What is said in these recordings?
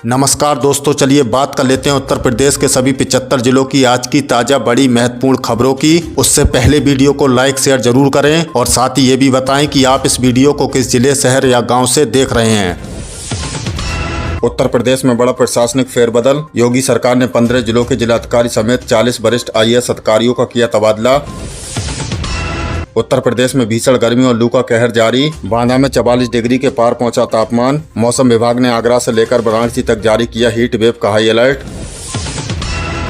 नमस्कार दोस्तों, चलिए बात कर लेते हैं उत्तर प्रदेश के सभी 75 जिलों की आज की ताज़ा बड़ी महत्वपूर्ण खबरों की। उससे पहले वीडियो को लाइक शेयर जरूर करें और साथ ही ये भी बताएं कि आप इस वीडियो को किस जिले, शहर या गांव से देख रहे हैं। उत्तर प्रदेश में बड़ा प्रशासनिक फेरबदल। योगी सरकार ने 15 जिलों के जिलाधिकारी समेत 40 वरिष्ठ IAS अधिकारियों का किया तबादला। उत्तर प्रदेश में भीषण गर्मी और लू का कहर जारी। बांदा में 44 डिग्री के पार पहुंचा तापमान। मौसम विभाग ने आगरा से लेकर वाराणसी तक जारी किया हीट वेव का हाई अलर्ट।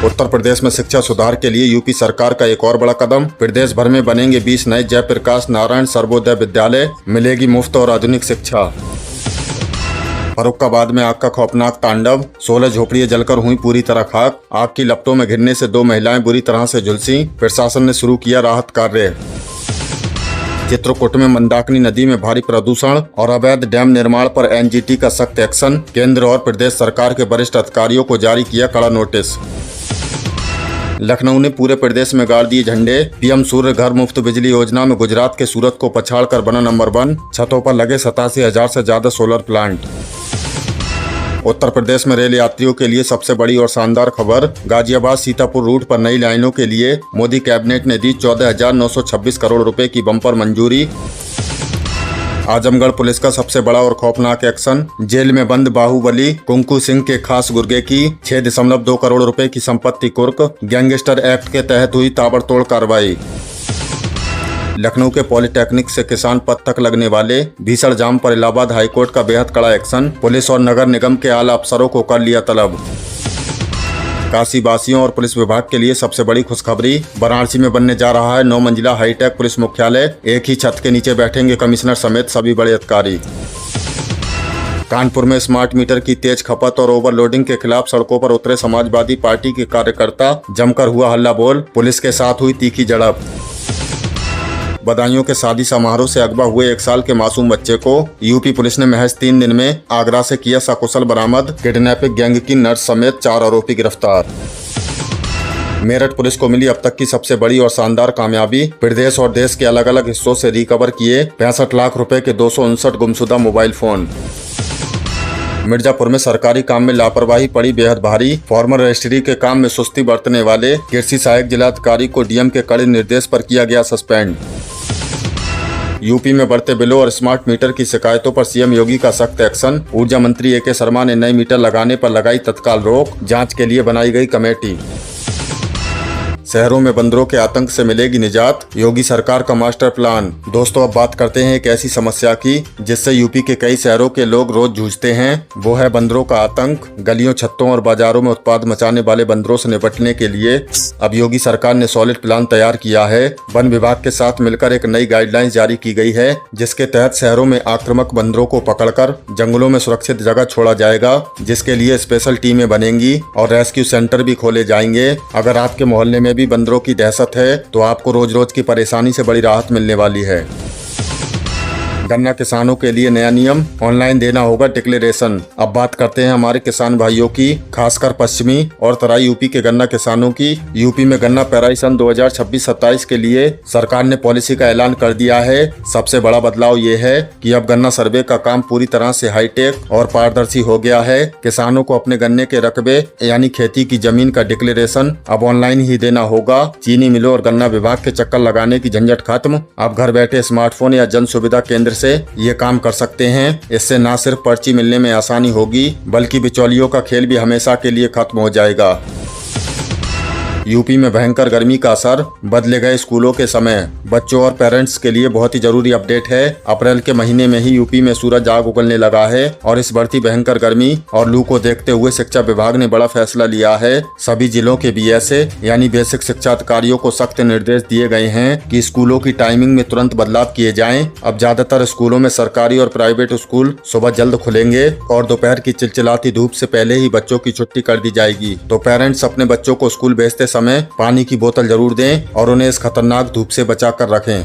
उत्तर प्रदेश में शिक्षा सुधार के लिए यूपी सरकार का एक और बड़ा कदम। प्रदेश भर में बनेंगे 20 नए जयप्रकाश नारायण सर्वोदय विद्यालय। मिलेगी मुफ्त और आधुनिक शिक्षा। फर्रुखाबाद में आग का खौफनाक तांडव। 16 झोपड़ियां जलकर हुई पूरी तरह खाक। आग की लपटों में घिरने से 2 महिलाएं बुरी तरह से झुलसी। प्रशासन ने शुरू किया राहत कार्य। चित्रकूट में मंदाकिनी नदी में भारी प्रदूषण और अवैध डैम निर्माण पर NGT का सख्त एक्शन। केंद्र और प्रदेश सरकार के वरिष्ठ अधिकारियों को जारी किया कड़ा नोटिस। लखनऊ ने पूरे प्रदेश में गाड़ दिए झंडे। PM सूर्य घर मुफ्त बिजली योजना में गुजरात के सूरत को पछाड़कर बना नंबर 1। छतों पर लगे 87,000 से ज्यादा सोलर प्लांट। उत्तर प्रदेश में रेल यात्रियों के लिए सबसे बड़ी और शानदार खबर। गाजियाबाद सीतापुर रूट पर नई लाइनों के लिए मोदी कैबिनेट ने दी 14,926 करोड़ रुपए की बम्पर मंजूरी। आजमगढ़ पुलिस का सबसे बड़ा और खौफनाक एक्शन। जेल में बंद बाहुबली कुंकू सिंह के खास गुर्गे की 6.2 करोड़ रुपए की संपत्ति कुर्क। गैंगस्टर एक्ट के तहत हुई ताबड़तोड़ कार्रवाई। लखनऊ के पॉलिटेक्निक से किसान पद तक लगने वाले भीषण जाम पर इलाहाबाद हाईकोर्ट का बेहद कड़ा एक्शन। पुलिस और नगर निगम के आला अफसरों को कर लिया तलब। काशी वासियों और पुलिस विभाग के लिए सबसे बड़ी खुशखबरी। वाराणसी में बनने जा रहा है 9 मंजिला हाईटेक पुलिस मुख्यालय। एक ही छत के नीचे बैठेंगे कमिश्नर समेत सभी बड़े अधिकारी। कानपुर में स्मार्ट मीटर की तेज खपत और ओवरलोडिंग के खिलाफ सड़कों पर उतरे समाजवादी पार्टी के कार्यकर्ता। जमकर हुआ हल्ला बोल। पुलिस के साथ हुई तीखी झड़प। बदायूं के शादी समारोह से अगवा हुए 1 साल के मासूम बच्चे को यूपी पुलिस ने महज 3 दिन में आगरा से किया सकुशल बरामद। किडनैपिंग गैंग की नर्स समेत 4 आरोपी गिरफ्तार। मेरठ पुलिस को मिली अब तक की सबसे बड़ी और शानदार कामयाबी। प्रदेश और देश के अलग अलग हिस्सों से रिकवर किए 65 लाख रुपए के 259 गुमशुदा मोबाइल फोन। मिर्जापुर में सरकारी काम में लापरवाही पड़ी बेहद भारी। फॉर्मर रजिस्ट्री के काम में सुस्ती बरतने वाले कृषि सहायक जिलाधिकारी को DM के कड़े निर्देश पर किया गया सस्पेंड। यूपी में बढ़ते बिलों और स्मार्ट मीटर की शिकायतों पर CM योगी का सख्त एक्शन। ऊर्जा मंत्री AK शर्मा ने नए मीटर लगाने पर लगाई तत्काल रोक। जांच के लिए बनाई गई कमेटी। शहरों में बंदरों के आतंक से मिलेगी निजात। योगी सरकार का मास्टर प्लान। दोस्तों, अब बात करते हैं एक ऐसी समस्या की जिससे यूपी के कई शहरों के लोग रोज जूझते हैं। वो है बंदरों का आतंक। गलियों, छत्तों और बाजारों में उत्पाद मचाने वाले बंदरों से निपटने के लिए अब योगी सरकार ने सॉलिड प्लान तैयार किया है। वन विभाग के साथ मिलकर एक नई गाइडलाइंस जारी की गई है, जिसके तहत शहरों में आक्रामक बंदरों को पकड़कर जंगलों में सुरक्षित जगह छोड़ा जाएगा, जिसके लिए स्पेशल टीमें बनेंगी और रेस्क्यू सेंटर भी खोले जाएंगे। अगर आपके मोहल्ले में भी बंदरों की दहशत है तो आपको रोज रोज की परेशानी से बड़ी राहत मिलने वाली है। गन्ना किसानों के लिए नया नियम। ऑनलाइन देना होगा डिक्लेरेशन। अब बात करते हैं हमारे किसान भाइयों की, खासकर पश्चिमी और तराई यूपी के गन्ना किसानों की। यूपी में गन्ना पेराई सन 2026-27 के लिए सरकार ने पॉलिसी का ऐलान कर दिया है। सबसे बड़ा बदलाव ये है कि अब गन्ना सर्वे का काम पूरी तरह से हाईटेक और पारदर्शी हो गया है। किसानों को अपने गन्ने के रकबे यानी खेती की जमीन का डिक्लेरेशन अब ऑनलाइन ही देना होगा। चीनी मिलों और गन्ना विभाग के चक्कर लगाने की झंझट खत्म। अब घर बैठे स्मार्टफोन या जन सुविधा केंद्र से ये काम कर सकते हैं। इससे न सिर्फ पर्ची मिलने में आसानी होगी, बल्कि बिचौलियों का खेल भी हमेशा के लिए खत्म हो जाएगा। यूपी में भयंकर गर्मी का असर। बदले गए स्कूलों के समय। बच्चों और पेरेंट्स के लिए बहुत ही जरूरी अपडेट है। अप्रैल के महीने में ही यूपी में सूरज आग उगलने लगा है और इस बढ़ती भयंकर गर्मी और लू को देखते हुए शिक्षा विभाग ने बड़ा फैसला लिया है। सभी जिलों के BSA यानी बेसिक शिक्षा अधिकारियों को सख्त निर्देश दिए गए हैं कि स्कूलों की टाइमिंग में तुरंत बदलाव किए जाएं। अब ज्यादातर स्कूलों में सरकारी और प्राइवेट स्कूल सुबह जल्द खुलेंगे और दोपहर की चिलचिलाती धूप से पहले ही बच्चों की छुट्टी कर दी जाएगी। तो पेरेंट्स अपने बच्चों को स्कूल भेजते समय पानी की बोतल जरूर दें और उन्हें इस खतरनाक धूप से बचा कर रखें।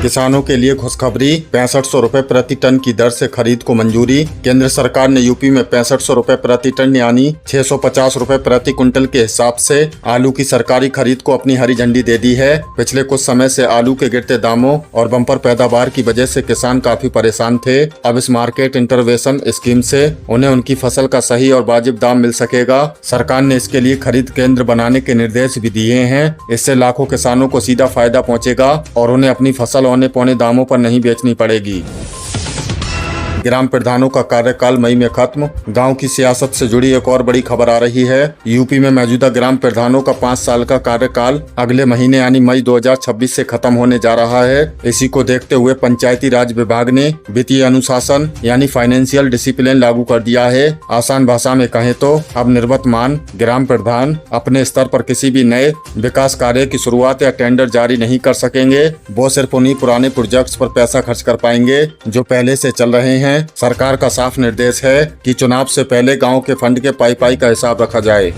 किसानों के लिए खुशखबरी, 6500 रुपए प्रति टन की दर से खरीद को मंजूरी। केंद्र सरकार ने यूपी में 6500 रुपए प्रति टन यानी 650 रुपए प्रति क्विंटल के हिसाब से आलू की सरकारी खरीद को अपनी हरी झंडी दे दी है। पिछले कुछ समय से आलू के गिरते दामों और बम्पर पैदावार की वजह से किसान काफी परेशान थे। अब इस मार्केट इंटरवेंशन स्कीम से उन्हें उनकी फसल का सही और वाजिब दाम मिल सकेगा। सरकार ने इसके लिए खरीद केंद्र बनाने के निर्देश भी दिए हैं। इससे लाखों किसानों को सीधा फायदा पहुंचेगा और उन्हें अपनी फसल औने पौने दामों पर नहीं बेचनी पड़ेगी। ग्राम प्रधानों का कार्यकाल मई में खत्म। गांव की सियासत से जुड़ी एक और बड़ी खबर आ रही है। यूपी में मौजूदा ग्राम प्रधानों का 5 साल का कार्यकाल अगले महीने यानी मई 2026 से खत्म होने जा रहा है। इसी को देखते हुए पंचायती राज विभाग ने वित्तीय अनुशासन यानी फाइनेंशियल डिसिप्लिन लागू कर दिया है। आसान भाषा में कहें तो अब निर्वतमान ग्राम प्रधान अपने स्तर पर किसी भी नए विकास कार्य की शुरुआत या टेंडर जारी नहीं कर सकेंगे। वो सिर्फ उन्हीं पुराने प्रोजेक्ट्स पर पैसा खर्च कर पाएंगे जो पहले से चल रहे हैं। सरकार का साफ निर्देश है कि चुनाव से पहले गांव के फंड के पाई का हिसाब रखा जाए।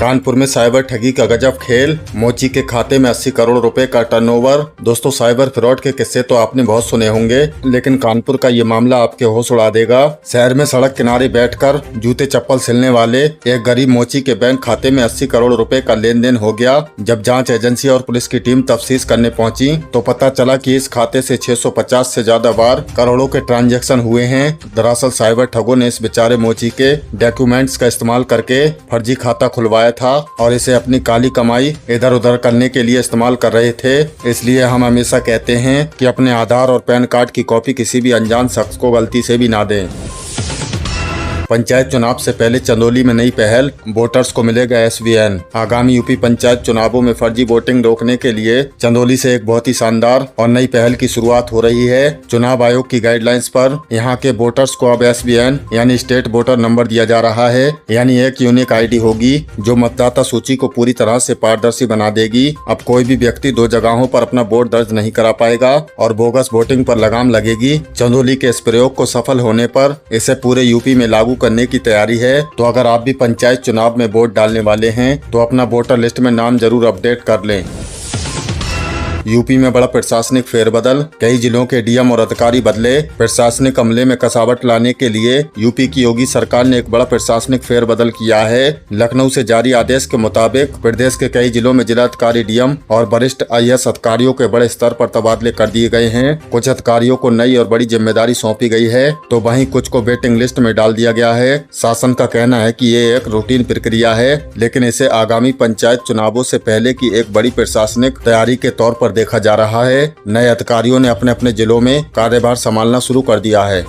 कानपुर में साइबर ठगी का गजब खेल, मोची के खाते में 80 करोड़ रुपए का टर्नओवर। दोस्तों, साइबर फ्रॉड के किस्से तो आपने बहुत सुने होंगे, लेकिन कानपुर का ये मामला आपके होश उड़ा देगा। शहर में सड़क किनारे बैठकर जूते चप्पल सिलने वाले एक गरीब मोची के बैंक खाते में 80 करोड़ रुपए का लेन देन हो गया। जब जांच एजेंसी और पुलिस की टीम तफ्तीश करने पहुंची तो पता चला कि इस खाते से 650 से ज्यादा बार करोड़ों के ट्रांजैक्शन हुए हैं। दरअसल साइबर ठगों ने इस बेचारे मोची के डॉक्यूमेंट्स का इस्तेमाल करके फर्जी खाता खुलवाया था और इसे अपनी काली कमाई इधर उधर करने के लिए इस्तेमाल कर रहे थे। इसलिए हम हमेशा कहते हैं कि अपने आधार और पैन कार्ड की कॉपी किसी भी अनजान शख्स को गलती से भी ना दें। पंचायत चुनाव से पहले चंदौली में नई पहल, वोटर्स को मिलेगा SVN। आगामी यूपी पंचायत चुनावों में फर्जी वोटिंग रोकने के लिए चंदौली से एक बहुत ही शानदार और नई पहल की शुरुआत हो रही है। चुनाव आयोग की गाइडलाइंस पर यहां के वोटर्स को अब SVN यानी स्टेट वोटर नंबर दिया जा रहा है, यानी एक यूनिक ID होगी जो मतदाता सूची को पूरी तरह से पारदर्शी बना देगी। अब कोई भी व्यक्ति 2 जगहों पर अपना वोट दर्ज नहीं करा पाएगा और बोगस वोटिंग पर लगाम लगेगी। चंदौली के इस प्रयोग को सफल होने पर इसे पूरे यूपी में लागू करने की तैयारी है। तो अगर आप भी पंचायत चुनाव में वोट डालने वाले हैं तो अपना वोटर लिस्ट में नाम जरूर अपडेट कर लें। यूपी में बड़ा प्रशासनिक फेरबदल, कई जिलों के DM और अधिकारी बदले। प्रशासनिक अमले में कसावट लाने के लिए यूपी की योगी सरकार ने एक बड़ा प्रशासनिक फेरबदल किया है। लखनऊ से जारी आदेश के मुताबिक प्रदेश के कई जिलों में जिलाधिकारी DM और वरिष्ठ IAS अधिकारियों के बड़े स्तर पर तबादले कर दिए गए हैं। कुछ अधिकारियों को नई और बड़ी जिम्मेदारी सौंपी गई है तो वहीं कुछ को वेटिंग लिस्ट में डाल दिया गया है। शासन का कहना है कि ये एक रूटीन प्रक्रिया है, लेकिन इसे आगामी पंचायत चुनावों से पहले की एक बड़ी प्रशासनिक तैयारी के तौर पर देखा जा रहा है। नए अधिकारियों ने अपने अपने जिलों में कार्यभार संभालना शुरू कर दिया है।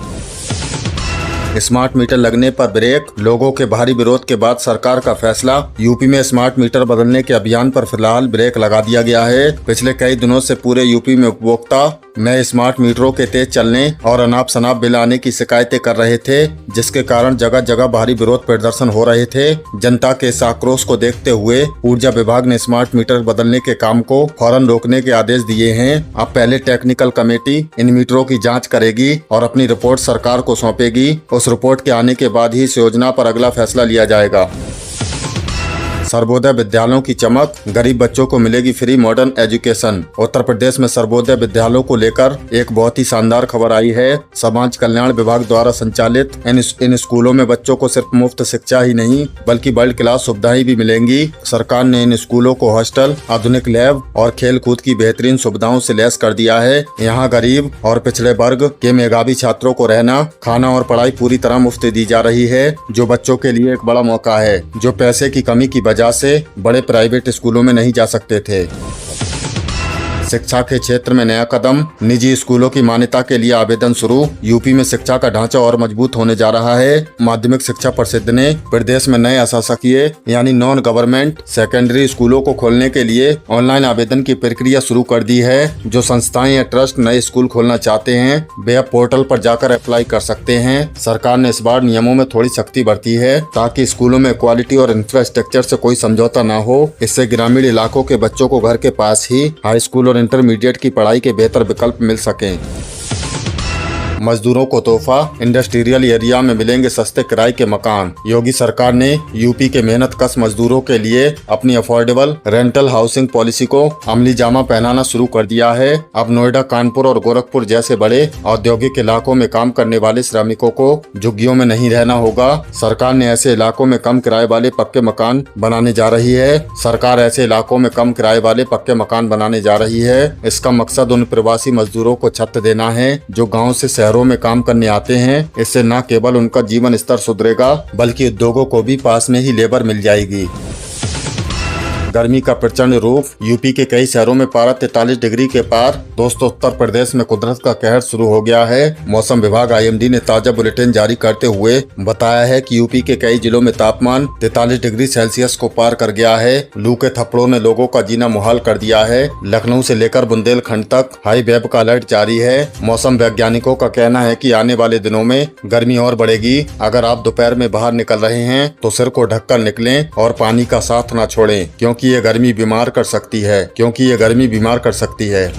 स्मार्ट मीटर लगने पर ब्रेक, लोगों के भारी विरोध के बाद सरकार का फैसला। यूपी में स्मार्ट मीटर बदलने के अभियान पर फिलहाल ब्रेक लगा दिया गया है। पिछले कई दिनों से पूरे यूपी में उपभोक्ता नए स्मार्ट मीटरों के तेज चलने और अनाप शनाप बिल आने की शिकायतें कर रहे थे, जिसके कारण जगह जगह भारी विरोध प्रदर्शन हो रहे थे। जनता के इस आक्रोश को देखते हुए ऊर्जा विभाग ने स्मार्ट मीटर बदलने के काम को फौरन रोकने के आदेश दिए हैं। अब पहले टेक्निकल कमेटी इन मीटरों की जांच करेगी और अपनी रिपोर्ट सरकार को सौंपेगी। उस रिपोर्ट के आने के बाद ही इस योजना पर अगला फैसला लिया जाएगा। सर्वोदय विद्यालयों की चमक, गरीब बच्चों को मिलेगी free modern education. Uttar Pradesh में सर्वोदय विद्यालयों को लेकर एक बहुत ही शानदार खबर आई है। समाज कल्याण विभाग द्वारा संचालित इन स्कूलों में बच्चों को सिर्फ मुफ्त शिक्षा ही नहीं बल्कि वर्ल्ड क्लास सुविधाएं भी मिलेंगी। सरकार ने इन स्कूलों को हॉस्टल, आधुनिक लैब और खेल कूद की बेहतरीन सुविधाओं से लैस कर दिया है। यहाँ गरीब और पिछड़े वर्ग के मेधावी छात्रों को रहना, खाना और पढ़ाई पूरी तरह मुफ्त दी जा रही है, जो बच्चों के लिए एक बड़ा मौका है, जो पैसे की कमी की वजह से बड़े प्राइवेट स्कूलों में नहीं जा सकते थे। शिक्षा के क्षेत्र में नया कदम, निजी स्कूलों की मान्यता के लिए आवेदन शुरू। यूपी में शिक्षा का ढांचा और मजबूत होने जा रहा है। माध्यमिक शिक्षा परिषद ने प्रदेश में नए अशासकीय यानी नॉन गवर्नमेंट सेकेंडरी स्कूलों को खोलने के लिए ऑनलाइन आवेदन की प्रक्रिया शुरू कर दी है। जो संस्थाएं या ट्रस्ट नए स्कूल खोलना चाहते हैं वे अब पोर्टल पर जाकर अप्लाई कर सकते हैं। सरकार ने इस बार नियमों में थोड़ी सख्ती बरती है ताकि स्कूलों में क्वालिटी और इंफ्रास्ट्रक्चर से कोई समझौता न हो। इससे ग्रामीण इलाकों के बच्चों को घर के पास ही हाई स्कूल और इंटरमीडिएट की पढ़ाई के बेहतर विकल्प मिल सकें। मजदूरों को तोहफा, इंडस्ट्रियल एरिया में मिलेंगे सस्ते किराए के मकान। योगी सरकार ने यूपी के मेहनत कश मजदूरों के लिए अपनी अफोर्डेबल रेंटल हाउसिंग पॉलिसी को अमली जामा पहनाना शुरू कर दिया है। अब नोएडा, कानपुर और गोरखपुर जैसे बड़े औद्योगिक इलाकों में काम करने वाले श्रमिकों को झुग्गियों में नहीं रहना होगा। सरकार ने ऐसे इलाकों में कम किराए वाले पक्के मकान बनाने जा रही है। सरकार ऐसे इलाकों में कम किराए वाले पक्के मकान बनाने जा रही है। इसका मकसद उन प्रवासी मजदूरों को छत देना है जो गांव से शहरों में काम करने आते हैं। इससे न केवल उनका जीवन स्तर सुधरेगा बल्कि उद्योगों को भी पास में ही लेबर मिल जाएगी। गर्मी का प्रचंड रूप, यूपी के कई शहरों में पारा 43 डिग्री के पार। दोस्तों, उत्तर प्रदेश में कुदरत का कहर शुरू हो गया है। मौसम विभाग IMD ने ताजा बुलेटिन जारी करते हुए बताया है कि यूपी के कई जिलों में तापमान 43 डिग्री सेल्सियस को पार कर गया है। लू के थप्पड़ों ने लोगों का जीना मुहाल कर दिया है। लखनऊ से लेकर बुंदेलखंड तक हाई वेव का अलर्ट जारी है। मौसम वैज्ञानिकों का कहना है कि आने वाले दिनों में गर्मी और बढ़ेगी। अगर आप दोपहर में बाहर निकल रहे हैं तो सिर को ढककर निकलें और पानी का साथ न छोड़ें क्योंकि ये गर्मी बीमार कर सकती है।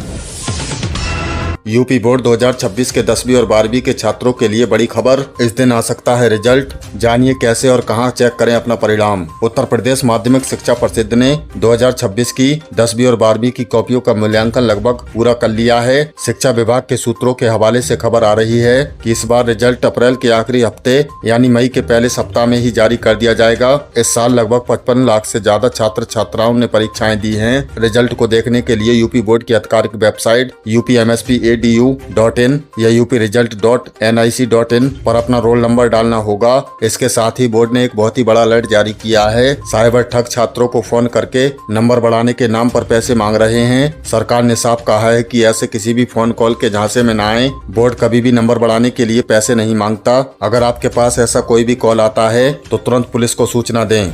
यूपी बोर्ड 2026 के 10वीं और 12वीं के छात्रों के लिए बड़ी खबर। इस दिन आ सकता है रिजल्ट। जानिए कैसे और कहां चेक करें अपना परिणाम। उत्तर प्रदेश माध्यमिक शिक्षा परिषद ने 2026 की 10वीं और 12वीं की कॉपियों का मूल्यांकन लगभग पूरा कर लिया है। शिक्षा विभाग के सूत्रों के हवाले से खबर आ रही है कि इस बार रिजल्ट अप्रैल के आखिरी हफ्ते यानी मई के पहले सप्ताह में ही जारी कर दिया जाएगा। इस साल लगभग 55 लाख से ज्यादा छात्र छात्राओं ने परीक्षाएं दी हैं। रिजल्ट को देखने के लिए यूपी बोर्ड की आधिकारिक वेबसाइट upmsp.edu.in या upresult.nic.in पर अपना रोल नंबर डालना होगा। इसके साथ ही बोर्ड ने एक बहुत ही बड़ा अलर्ट जारी किया है। साइबर ठग छात्रों को फोन करके नंबर बढ़ाने के नाम पर पैसे मांग रहे हैं। सरकार ने साफ कहा है कि ऐसे किसी भी फोन कॉल के झांसे में न आए। बोर्ड कभी भी नंबर बढ़ाने के लिए पैसे नहीं मांगता। अगर आपके पास ऐसा कोई भी कॉल आता है तो तुरंत पुलिस को सूचना दें।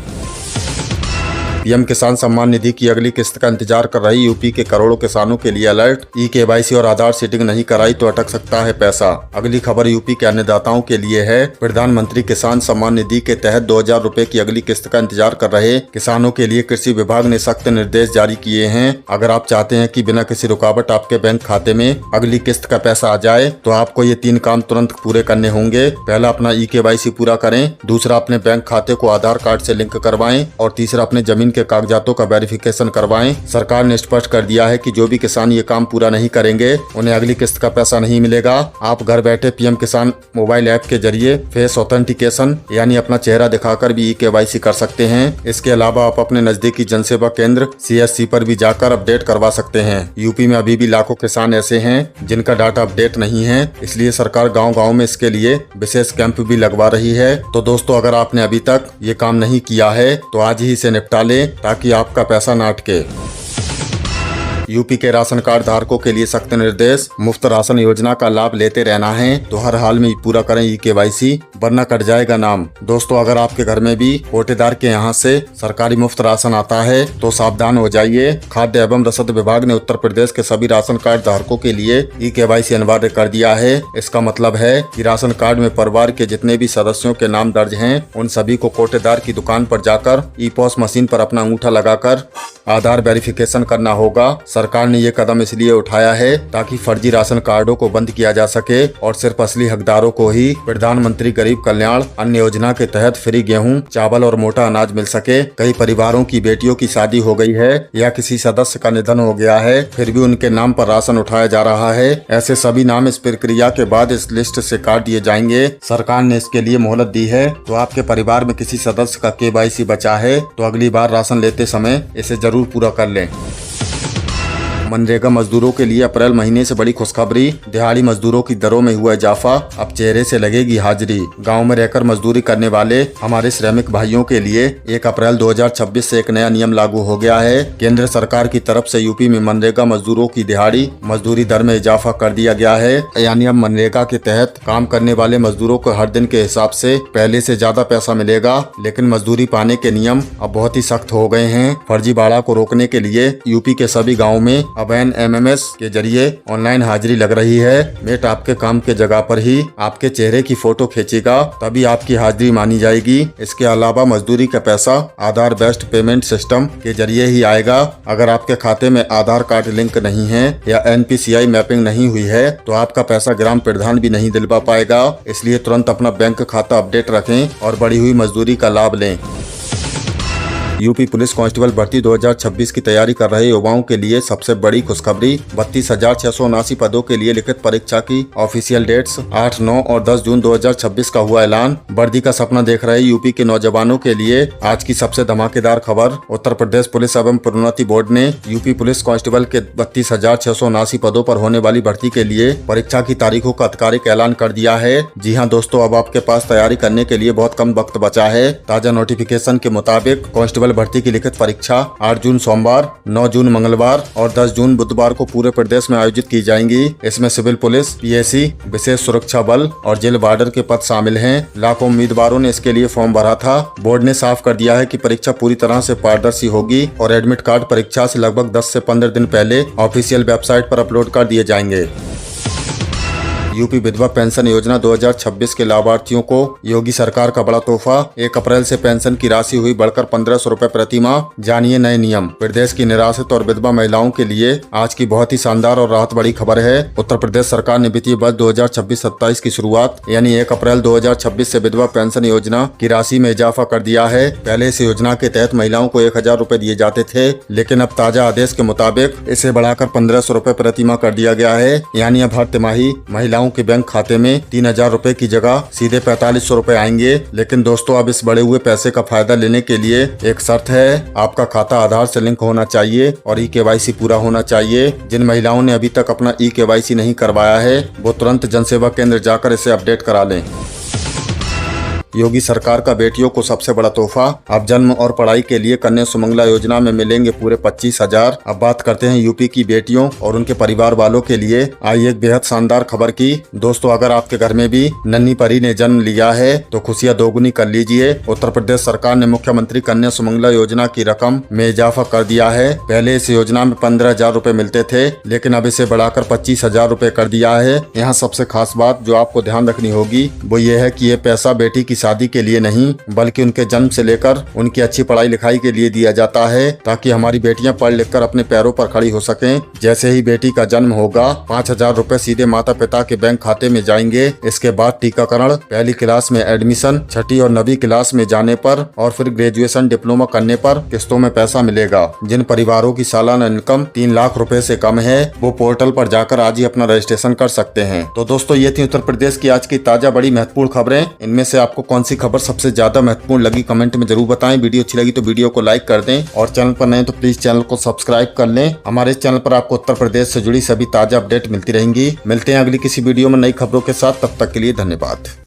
पीएम किसान सम्मान निधि की अगली किस्त का इंतजार कर रही यूपी के करोड़ों किसानों के लिए अलर्ट। KYC और आधार सीडिंग नहीं कराई तो अटक सकता है पैसा। अगली खबर यूपी के अन्नदाताओं के लिए है। प्रधानमंत्री किसान सम्मान निधि के तहत 2000 रुपए की अगली किस्त का इंतजार कर रहे किसानों के लिए कृषि विभाग ने सख्त निर्देश जारी किए हैं। अगर आप चाहते हैं कि बिना किसी रुकावट आपके बैंक खाते में अगली किस्त का पैसा आ जाए तो आपको ये 3 काम तुरंत पूरे करने होंगे। पहला, अपना KYC पूरा करें। दूसरा, अपने बैंक खाते को आधार कार्ड से लिंक करवाएं। और तीसरा, अपने जमीन के कागजातों का वेरिफिकेशन करवाएं। सरकार ने स्पष्ट कर दिया है कि जो भी किसान ये काम पूरा नहीं करेंगे उन्हें अगली किस्त का पैसा नहीं मिलेगा। आप घर बैठे पीएम किसान मोबाइल ऐप के जरिए फेस ऑथेंटिकेशन यानी अपना चेहरा दिखाकर भी KYC कर सकते हैं। इसके अलावा आप अपने नजदीकी जनसेवा केंद्र CSC पर भी जाकर अपडेट करवा सकते हैं। यूपी में अभी भी लाखों किसान ऐसे हैं जिनका डाटा अपडेट नहीं है, इसलिए सरकार गाँव-गाँव में इसके लिए विशेष कैंप भी लगवा रही है। तो दोस्तों, अगर आपने अभी तक ये काम नहीं किया है तो आज ही इसे निपटा लें ताकि आपका पैसा ना अटके। यूपी के राशन कार्ड धारकों के लिए सख्त निर्देश। मुफ्त राशन योजना का लाभ लेते रहना है तो हर हाल में पूरा करें KYC वरना कट जाएगा नाम। दोस्तों, अगर आपके घर में भी कोटेदार के यहाँ से सरकारी मुफ्त राशन आता है तो सावधान हो जाइए। खाद्य एवं रसद विभाग ने उत्तर प्रदेश के सभी राशन कार्ड धारकों के लिए KYC अनिवार्य कर दिया है। इसका मतलब है कि राशन कार्ड में परिवार के जितने भी सदस्यों के नाम दर्ज हैं उन सभी को कोटेदार की दुकान पर जाकर EPOS मशीन पर अपना अंगूठा लगाकर आधार वेरिफिकेशन करना होगा। सरकार ने ये कदम इसलिए उठाया है ताकि फर्जी राशन कार्डों को बंद किया जा सके और सिर्फ असली हकदारों को ही प्रधानमंत्री गरीब कल्याण अन्न योजना के तहत फ्री गेहूं, चावल और मोटा अनाज मिल सके। कई परिवारों की बेटियों की शादी हो गई है या किसी सदस्य का निधन हो गया है, फिर भी उनके नाम पर राशन उठाया जा रहा है। ऐसे सभी नाम इस प्रक्रिया के बाद इस लिस्ट से काट दिए जाएंगे। सरकार ने इसके लिए मोहलत दी है। तो आपके परिवार में किसी सदस्य का KYC बचा है तो अगली बार राशन लेते समय इसे जरूर पूरा कर लें। मनरेगा मजदूरों के लिए अप्रैल महीने से बड़ी खुशखबरी। दिहाड़ी मजदूरों की दरों में हुआ इजाफा, अब चेहरे से लगेगी हाजिरी। गांव में रहकर मजदूरी करने वाले हमारे श्रमिक भाइयों के लिए 1 अप्रैल 2026 से एक नया नियम लागू हो गया है। केंद्र सरकार की तरफ से यूपी में मनरेगा मजदूरों की दिहाड़ी मजदूरी दर में इजाफा कर दिया गया है। यानी अब मनरेगा के तहत काम करने वाले मजदूरों को हर दिन के हिसाब से पहले से ज्यादा पैसा मिलेगा। लेकिन मजदूरी पाने के नियम अब बहुत ही सख्त हो गए हैं। फर्जीवाड़ा को रोकने के लिए यूपी के सभी गाँव में अब NMMS के जरिए ऑनलाइन हाजिरी लग रही है। मेट आपके काम के जगह पर ही आपके चेहरे की फोटो खींचेगा, तभी आपकी हाजिरी मानी जाएगी। इसके अलावा मजदूरी का पैसा आधार बेस्ड पेमेंट सिस्टम के जरिए ही आएगा। अगर आपके खाते में आधार कार्ड लिंक नहीं है या NPCI मैपिंग नहीं हुई है तो आपका पैसा ग्राम प्रधान भी नहीं दिलवा पाएगा। इसलिए तुरंत अपना बैंक खाता अपडेट रखें और बढ़ी हुई मजदूरी का लाभ लें। यूपी पुलिस कांस्टेबल भर्ती 2026 की तैयारी कर रहे युवाओं के लिए सबसे बड़ी खुशखबरी। 32,679 पदों के लिए लिखित परीक्षा की ऑफिशियल डेट्स 8, 9 और 10 जून 2026 का हुआ ऐलान। वर्दी का सपना देख रहे यूपी के नौजवानों के लिए आज की सबसे धमाकेदार खबर। उत्तर प्रदेश पुलिस एवं प्रोन्नति बोर्ड ने यूपी पुलिस कांस्टेबल के 32,679 पदों पर होने वाली भर्ती के लिए परीक्षा की तारीखों का आधिकारिक ऐलान कर दिया है। जी हाँ दोस्तों, अब आपके पास तैयारी करने के लिए बहुत कम वक्त बचा है। ताजा नोटिफिकेशन के मुताबिक कांस्टेबल भर्ती की लिखित परीक्षा 8 जून सोमवार, 9 जून मंगलवार और 10 जून बुधवार को पूरे प्रदेश में आयोजित की जाएंगी। इसमें सिविल पुलिस, PSC, विशेष सुरक्षा बल और जेल वार्डर के पद शामिल हैं। लाखों उम्मीदवारों ने इसके लिए फॉर्म भरा था। बोर्ड ने साफ कर दिया है कि परीक्षा पूरी तरह से पारदर्शी होगी और एडमिट कार्ड परीक्षा से लगभग 10 से 15 दिन पहले ऑफिशियल वेबसाइट पर अपलोड कर दिए जाएंगे। यूपी विधवा पेंशन योजना 2026 के लाभार्थियों को योगी सरकार का बड़ा तोहफा। 1 अप्रैल से पेंशन की राशि हुई बढ़कर 1500 रुपए प्रति माह। जानिए नए नियम। प्रदेश की निराश्रित और विधवा महिलाओं के लिए आज की बहुत ही शानदार और राहत बड़ी खबर है। उत्तर प्रदेश सरकार ने वित्तीय वर्ष 2026-27 की शुरुआत यानी 1 अप्रैल 2026 से विधवा पेंशन योजना की राशि में इजाफा कर दिया है। पहले इस योजना के तहत महिलाओं को 1000 रुपए दिए जाते थे, लेकिन अब ताजा आदेश के मुताबिक इसे बढ़ाकर 1500 रुपए प्रति माह कर दिया गया है। यानी अब हर तिमाही महिलाओं के बैंक खाते में 3000 रुपए की जगह सीधे 4500 रुपए आएंगे। लेकिन दोस्तों, अब इस बढ़े हुए पैसे का फायदा लेने के लिए एक शर्त है। आपका खाता आधार से लिंक होना चाहिए और eKYC पूरा होना चाहिए। जिन महिलाओं ने अभी तक अपना eKYC नहीं करवाया है वो तुरंत जनसेवा केंद्र जाकर इसे अपडेट करा लें। योगी सरकार का बेटियों को सबसे बड़ा तोहफा। अब जन्म और पढ़ाई के लिए कन्या सुमंगला योजना में मिलेंगे पूरे 25,000। अब बात करते हैं यूपी की बेटियों और उनके परिवार वालों के लिए आई एक बेहद शानदार खबर की। दोस्तों, अगर आपके घर में भी नन्ही परी ने जन्म लिया है तो खुशियां दोगुनी कर लीजिए। उत्तर प्रदेश सरकार ने मुख्यमंत्री कन्या सुमंगला योजना की रकम में इजाफा कर दिया है। पहले इस योजना में 15,000 रुपए मिलते थे, लेकिन अब इसे बढ़ाकर 25,000 रुपए कर दिया है। यहाँ सबसे खास बात जो आपको ध्यान रखनी होगी वो ये है कि ये पैसा बेटी की शादी के लिए नहीं बल्कि उनके जन्म से लेकर उनकी अच्छी पढ़ाई लिखाई के लिए दिया जाता है, ताकि हमारी बेटियां पढ़ लिख कर अपने पैरों पर खड़ी हो सकें। जैसे ही बेटी का जन्म होगा 5,000 रुपए सीधे माता पिता के बैंक खाते में जाएंगे। इसके बाद टीकाकरण, पहली क्लास में एडमिशन, 6ठी और 9वीं क्लास में जाने पर और फिर ग्रेजुएशन डिप्लोमा करने पर किस्तों में पैसा मिलेगा। जिन परिवारों की सालाना इनकम 3 लाख रुपए से कम है वो पोर्टल पर जाकर आज ही अपना रजिस्ट्रेशन कर सकते हैं। तो दोस्तों, ये थी उत्तर प्रदेश की आज की ताजा बड़ी महत्वपूर्ण खबरें। इनमें से आपको कौन सी खबर सबसे ज्यादा महत्वपूर्ण लगी कमेंट में जरूर बताएं। वीडियो अच्छी लगी तो वीडियो को लाइक कर दें और चैनल पर नए तो प्लीज चैनल को सब्सक्राइब कर लें। हमारे इस चैनल पर आपको उत्तर प्रदेश से जुड़ी सभी ताजा अपडेट मिलती रहेंगी। मिलते हैं अगली किसी वीडियो में नई खबरों के साथ। तब तक के लिए धन्यवाद।